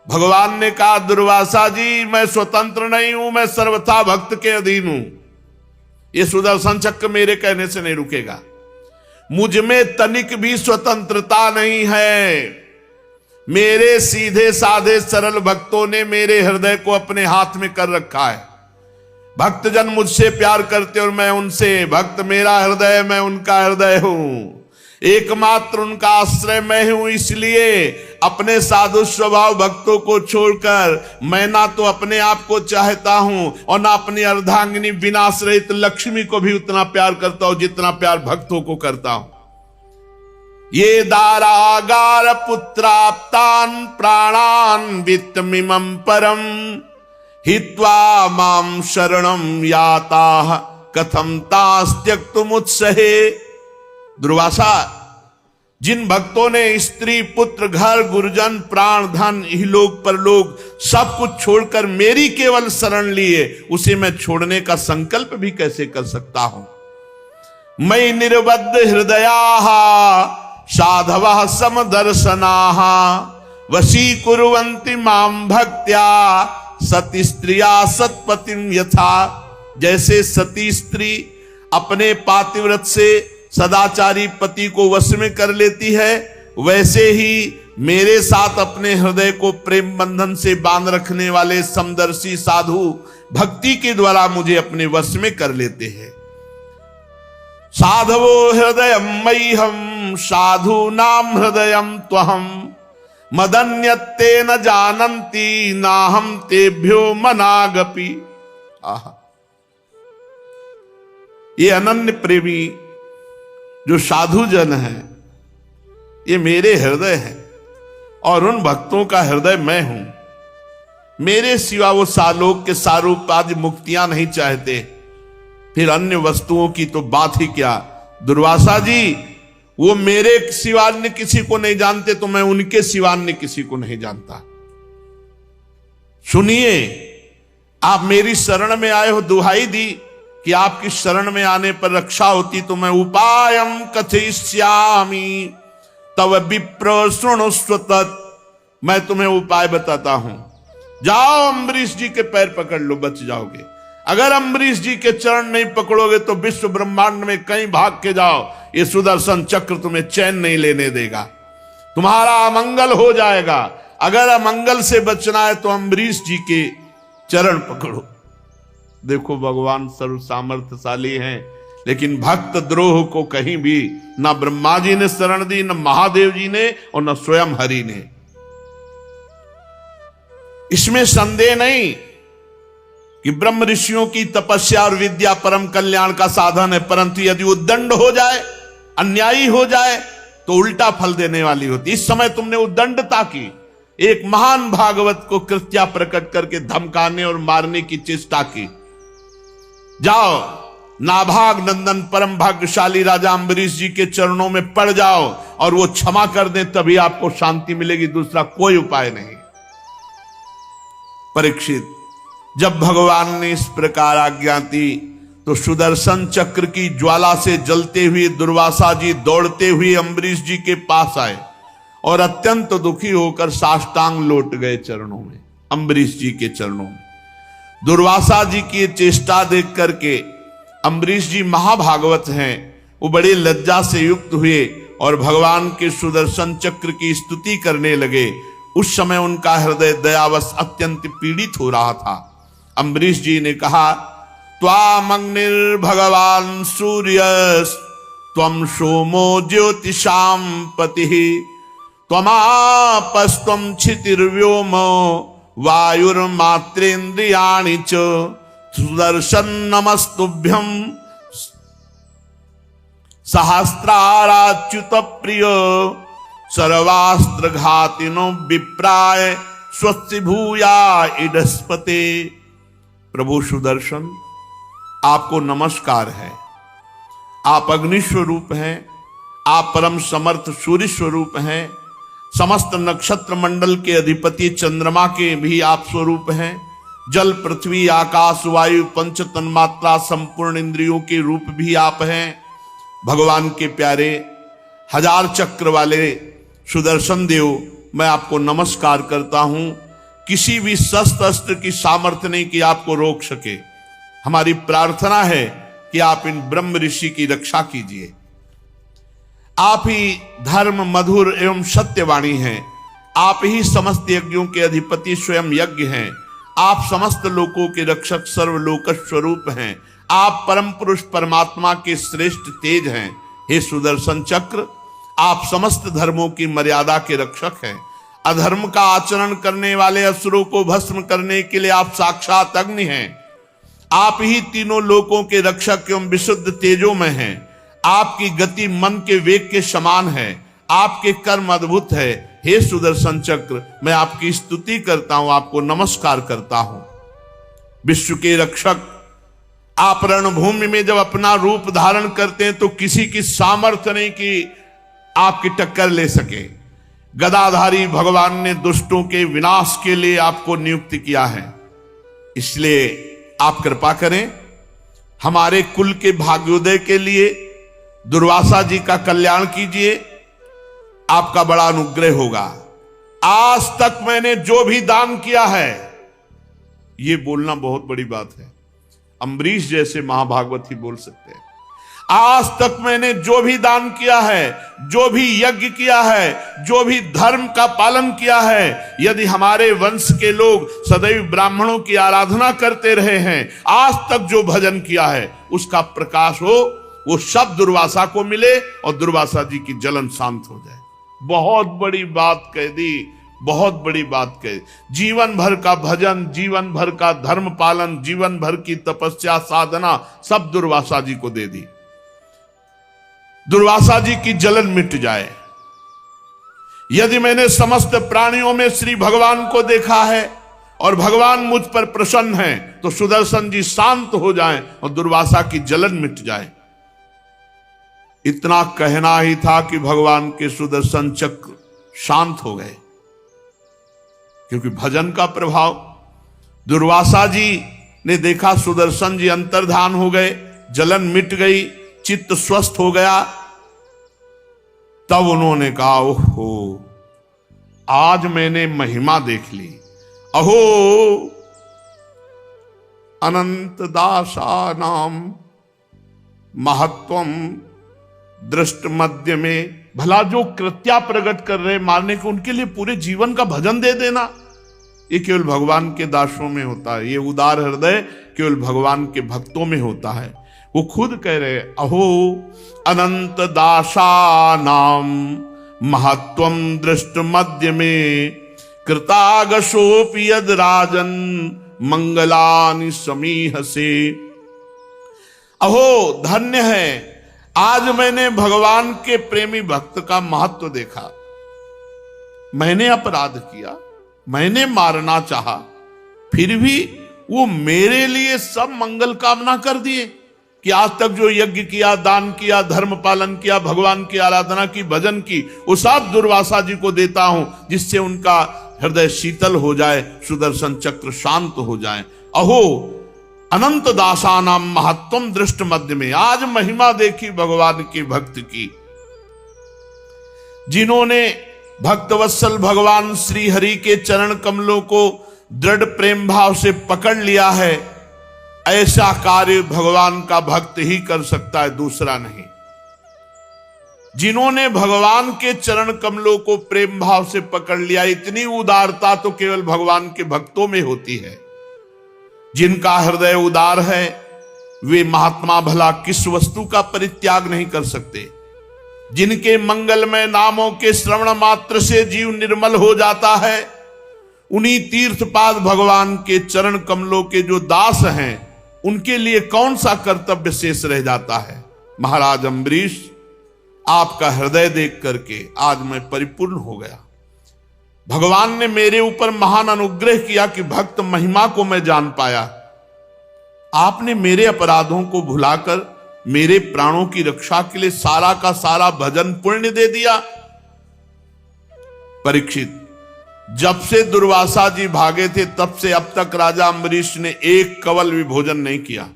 Speaker 1: भगवान ने कहा, दुर्वासा जी मैं स्वतंत्र नहीं हूं, मैं सर्वथा भक्त के अधीन हूं। ये सुदर्शन चक्र मेरे कहने से नहीं रुकेगा। मुझ में तनिक भी स्वतंत्रता नहीं है। मेरे सीधे साधे सरल भक्तों ने मेरे हृदय को अपने हाथ में कर रखा है। भक्तजन मुझसे प्यार करते और मैं उनसे। भक्त मेरा हृदय, मैं उनका हृदय हूं। एकमात्र उनका आश्रय मैं हूं। इसलिए अपने साधु स्वभाव भक्तों को छोड़कर मैं ना तो अपने आप को चाहता हूं और ना अपनी अर्धांगिनी विनाश रहित लक्ष्मी को भी उतना प्यार करता हूं जितना प्यार भक्तों को करता हूं। ये दारागार पुत्राप्तान प्राणान वित्तमिमं परम हित्वा मां शरणं याताः कथं तास्त्यक्तुमुत्सहे। दुर्वासा, जिन भक्तों ने स्त्री पुत्र घर गुरुजन प्राण धन इहलोक परलोक सब कुछ छोड़कर मेरी केवल शरण लिए, उसे मैं छोड़ने का संकल्प भी कैसे कर सकता हूं। मयि निर्बद्ध हृदयाः साधवः समदर्शनाः वशीकुर्वन्ति मां भक्त्या सती स्त्रिया सत्पतिम यथा। जैसे सती स्त्री अपने पातिव्रत से सदाचारी पति को वश में कर लेती है, वैसे ही मेरे साथ अपने हृदय को प्रेम बंधन से बांध रखने वाले समदर्शी साधु भक्ति के द्वारा मुझे अपने वश में कर लेते हैं। साधवो हृदय मह्यम साधु नाम हृदयम त्वहम मदन्यते न जानन्ति नाहम तेभ्यो मनागपि। ये अनन्य प्रेमी जो साधु जन है, ये मेरे हृदय है और उन भक्तों का हृदय मैं हूं। मेरे सिवा वो सालोक के सारूप आदि मुक्तियां नहीं चाहते, फिर अन्य वस्तुओं की तो बात ही क्या। दुर्वासा जी, वो मेरे सिवा अन्य किसी को नहीं जानते तो मैं उनके सिवा अन्य किसी को नहीं जानता। सुनिए, आप मेरी शरण में आए हो, दुहाई दी कि आपकी शरण में आने पर रक्षा होती तो मैं उपायम कथयिष्यामि तव विप्र शृणुष्व तत्। मैं तुम्हें उपाय बताता हूं, जाओ अम्बरीश जी के पैर पकड़ लो, बच जाओगे। अगर अम्बरीश जी के चरण नहीं पकड़ोगे तो विश्व ब्रह्मांड में कहीं भाग के जाओ, ये सुदर्शन चक्र तुम्हें चैन नहीं लेने देगा, तुम्हारा अमंगल हो जाएगा। अगर अमंगल से बचना है तो अम्बरीश जी के चरण पकड़ो। देखो, भगवान सर्व सामर्थ्यशाली हैं, लेकिन भक्त द्रोह को कहीं भी ना ब्रह्मा जी ने शरण दी, न महादेव जी ने और न स्वयं हरि ने। इसमें संदेह नहीं कि ब्रह्म ऋषियों की तपस्या और विद्या परम कल्याण का साधन है, परंतु यदि उद्दंड हो जाए, अन्यायी हो जाए तो उल्टा फल देने वाली होती। इस समय तुमने उद्दंडता की, एक महान भागवत को कृत्या प्रकट करके धमकाने और मारने की चेष्टा की। जाओ, नाभाग नंदन परम भाग्यशाली राजा अम्बरीश जी के चरणों में पड़ जाओ और वो क्षमा कर दें, तभी आपको शांति मिलेगी, दूसरा कोई उपाय नहीं। परीक्षित, जब भगवान ने इस प्रकार आज्ञा दी तो सुदर्शन चक्र की ज्वाला से जलते हुए दुर्वासा जी दौड़ते हुए अम्बरीश जी के पास आए और अत्यंत दुखी होकर साष्टांग लौट गए चरणों में, अम्बरीश जी के चरणों में। दुर्वासा जी की चेष्टा देख करके अम्बरीश जी महाभागवत हैं, वो बड़े लज्जा से युक्त हुए और भगवान के सुदर्शन चक्र की स्तुति करने लगे। उस समय उनका हृदय दयावश अत्यंत पीड़ित हो रहा था। अम्बरीश जी ने कहा, त्वामग्निर् भगवान सूर्य त्वं सोमो ज्योतिषां पतिः त्वमापस्त्वं क्षितिर्व्योमो वायुर्मात्रेन्द्रियाणि च सुदर्शन नमस्तुभ्यं सहस्राराच्युत प्रिय सर्वास्त्रघातिनो विप्राय स्वस्ति भूया इडस्पते। प्रभु सुदर्शन, आपको नमस्कार है। आप अग्नि स्वरूप हैं, आप परम समर्थ सूर्य स्वरूप हैं, समस्त नक्षत्र मंडल के अधिपति चंद्रमा के भी आप स्वरूप हैं, जल पृथ्वी आकाश वायु पंच तन्मात्रा संपूर्ण इंद्रियों के रूप भी आप हैं। भगवान के प्यारे हजार चक्र वाले सुदर्शन देव, मैं आपको नमस्कार करता हूं। किसी भी शस्त्र अस्त्र की सामर्थ्य नहीं कि आपको रोक सके। हमारी प्रार्थना है कि आप इन ब्रह्म ऋषि की रक्षा कीजिए। आप ही धर्म मधुर एवं सत्यवाणी हैं। आप ही समस्त यज्ञों के अधिपति स्वयं यज्ञ हैं। आप समस्त लोकों के रक्षक सर्वलोक स्वरूप हैं। आप परम पुरुष परमात्मा के श्रेष्ठ तेज हैं। हे सुदर्शन चक्र, आप समस्त धर्मों की मर्यादा के रक्षक हैं। अधर्म का आचरण करने वाले असुरों को भस्म करने के लिए आप साक्षात अग्नि हैं। आप ही तीनों लोकों के रक्षक एवं विशुद्ध तेजों में हैं। आपकी गति मन के वेग के समान है। आपके कर्म अद्भुत है। हे सुदर्शन चक्र, मैं आपकी स्तुति करता हूं, आपको नमस्कार करता हूं। विश्व के रक्षक, आप रणभूमि में जब अपना रूप धारण करते हैं तो किसी की सामर्थ्य नहीं कि आपकी टक्कर ले सके। गदाधारी भगवान ने दुष्टों के विनाश के लिए आपको नियुक्त किया है। इसलिए आप कृपा करें, हमारे कुल के भाग्योदय के लिए दुर्वासा जी का कल्याण कीजिए। आपका बड़ा अनुग्रह होगा। आज तक मैंने जो भी दान किया है, यह बोलना बहुत बड़ी बात है, अम्बरीश जैसे महाभागवत ही बोल सकते हैं। आज तक मैंने जो भी दान किया है, जो भी यज्ञ किया है, जो भी धर्म का पालन किया है, यदि हमारे वंश के लोग सदैव ब्राह्मणों की आराधना करते रहे हैं, आज तक जो भजन किया है, उसका प्रकाश हो, वो सब दुर्वासा को मिले और दुर्वासा जी की जलन शांत हो जाए। बहुत बड़ी बात कह दी, बहुत बड़ी बात कह। जीवन भर का भजन, जीवन भर का धर्म पालन, जीवन भर की तपस्या साधना सब दुर्वासा जी को दे दी। दुर्वासा जी की जलन मिट जाए। यदि मैंने समस्त प्राणियों में श्री भगवान को देखा है और भगवान मुझ पर प्रसन्न है, तो सुदर्शन जी शांत हो जाएं और दुर्वासा की जलन मिट जाए। इतना कहना ही था कि भगवान के सुदर्शन चक्र शांत हो गए, क्योंकि भजन का प्रभाव। दुर्वासा जी ने देखा सुदर्शन जी अंतर्धान हो गए, जलन मिट गई, चित्त स्वस्थ हो गया। तब उन्होंने कहा, ओहो, आज मैंने महिमा देख ली। अहो अनंत दासा नाम महत्वम दृष्ट मध्य में। भला जो कृत्या प्रकट कर रहे मारने को, उनके लिए पूरे जीवन का भजन दे देना, ये केवल भगवान के दासों में होता है। ये उदार हृदय केवल भगवान के भक्तों में होता है। वो खुद कह रहे, अहो अनंत दासा नाम महत्वम दृष्ट मध्य में कृतागशोपि यद राजन मंगलानि समीह से। अहो धन्य है, आज मैंने भगवान के प्रेमी भक्त का महत्व देखा। मैंने अपराध किया, मैंने मारना चाहा, फिर भी वो मेरे लिए सब मंगल कामना कर दिए कि आज तक जो यज्ञ किया, दान किया, धर्म पालन किया, भगवान की आराधना की, भजन की, वो सब दुर्वासा जी को देता हूं, जिससे उनका हृदय शीतल हो जाए, सुदर्शन चक्र शांत हो जाए। अहो अनंत दासानाम महत्वम दृष्ट मध्य में। आज महिमा देखी भगवान के भक्त की। जिन्होंने भक्तवत्सल भगवान श्री हरि के चरण कमलों को दृढ़ प्रेम भाव से पकड़ लिया है, ऐसा कार्य भगवान का भक्त ही कर सकता है, दूसरा नहीं। जिन्होंने भगवान के चरण कमलों को प्रेम भाव से पकड़ लिया, इतनी उदारता तो केवल भगवान के भक्तों में होती है। जिनका हृदय उदार है, वे महात्मा भला किस वस्तु का परित्याग नहीं कर सकते। जिनके मंगलमय नामों के श्रवण मात्र से जीव निर्मल हो जाता है, उन्हीं तीर्थपाद भगवान के चरण कमलों के जो दास हैं, उनके लिए कौन सा कर्तव्य शेष रह जाता है। महाराज अम्बरीश, आपका हृदय देख करके आज मैं परिपूर्ण हो गया। भगवान ने मेरे ऊपर महान अनुग्रह किया कि भक्त महिमा को मैं जान पाया। आपने मेरे अपराधों को भुलाकर मेरे प्राणों की रक्षा के लिए सारा का सारा भजन पुण्य दे दिया। परीक्षित, जब से दुर्वासा जी भागे थे तब से अब तक राजा अम्बरीश ने एक कवल भी भोजन नहीं किया।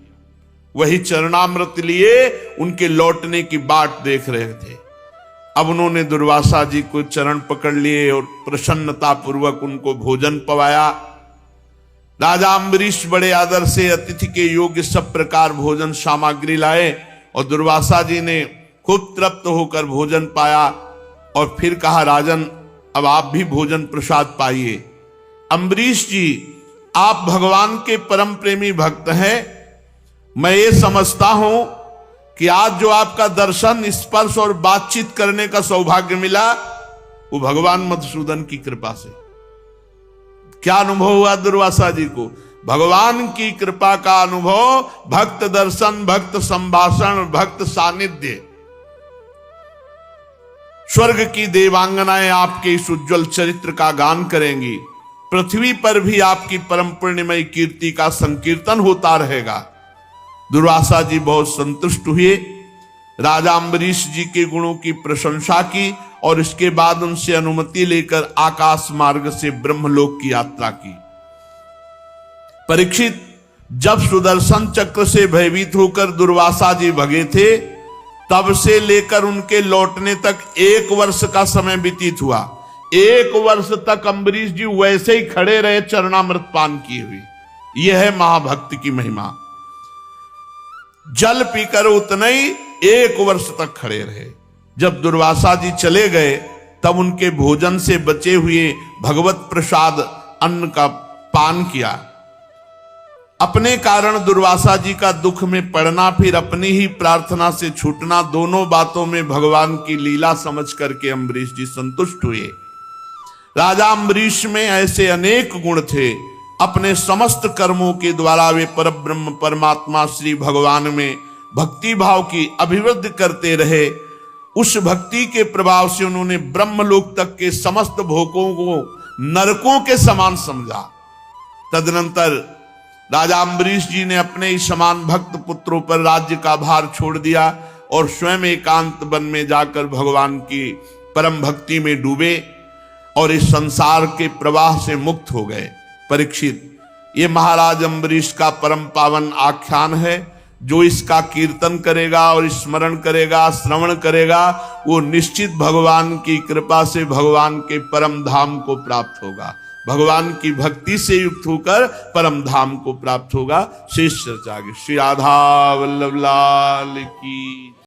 Speaker 1: वही चरणामृत लिए उनके लौटने की बाट देख रहे थे। अब उन्होंने दुर्वासा जी को चरण पकड़ लिए और प्रसन्नता पूर्वक उनको भोजन पवाया। राजा अम्बरीश बड़े आदर से अतिथि के योग्य सब प्रकार भोजन सामग्री लाए और दुर्वासा जी ने खूब तृप्त होकर भोजन पाया और फिर कहा, राजन अब आप भी भोजन प्रसाद पाइए। अम्बरीश जी, आप भगवान के परम प्रेमी भक्त हैं। मैं ये समझता हूं कि आज जो आपका दर्शन, स्पर्श और बातचीत करने का सौभाग्य मिला वो भगवान मधुसूदन की कृपा से। क्या अनुभव हुआ दुर्वासा जी को? भगवान की कृपा का अनुभव, भक्त दर्शन, भक्त संभाषण, भक्त सानिध्य। स्वर्ग की देवांगनाएं आपके इस उज्जवल चरित्र का गान करेंगी। पृथ्वी पर भी आपकी परम पुण्यमयी कीर्ति का संकीर्तन होता रहेगा। दुर्वासा जी बहुत संतुष्ट हुए। राजा अम्बरीश जी के गुणों की प्रशंसा की और इसके बाद उनसे अनुमति लेकर आकाश मार्ग से ब्रह्मलोक की यात्रा की। परीक्षित, जब सुदर्शन चक्र से भयभीत होकर दुर्वासा जी भगे थे तब से लेकर उनके लौटने तक 1 वर्ष का समय व्यतीत हुआ। 1 वर्ष तक अम्बरीश जी वैसे ही खड़े रहे चरणामृत पान किए हुए। यह है महाभक्ति की महिमा। जल पीकर उतने ही 1 वर्ष तक खड़े रहे। जब दुर्वासा जी चले गए तब उनके भोजन से बचे हुए भगवत प्रसाद अन्न का पान किया। अपने कारण दुर्वासा जी का दुख में पड़ना, फिर अपनी ही प्रार्थना से छूटना, दोनों बातों में भगवान की लीला समझ करके अम्बरीश जी संतुष्ट हुए। राजा अम्बरीश में ऐसे अनेक गुण थे। अपने समस्त कर्मों के द्वारा वे परब्रह्म परमात्मा श्री भगवान में भक्ति भाव की अभिवृद्धि करते रहे। उस भक्ति के प्रभाव से उन्होंने ब्रह्मलोक तक के समस्त भोगों को नरकों के समान समझा। तदनंतर राजा अम्बरीश जी ने अपने ही समान भक्त पुत्रों पर राज्य का भार छोड़ दिया और स्वयं एकांत वन में जाकर भगवान की परम भक्ति में डूबे और इस संसार के प्रवाह से मुक्त हो गए। परीक्षित, ये महाराज अम्बरीश का परम पावन आख्यान है। जो इसका कीर्तन करेगा और स्मरण करेगा, श्रवण करेगा, वो निश्चित भगवान की कृपा से भगवान के परम धाम को प्राप्त होगा। भगवान की भक्ति से युक्त होकर परम धाम को प्राप्त होगा। शेष चर्चा आगे। श्री राधा वल्लभ लाल की।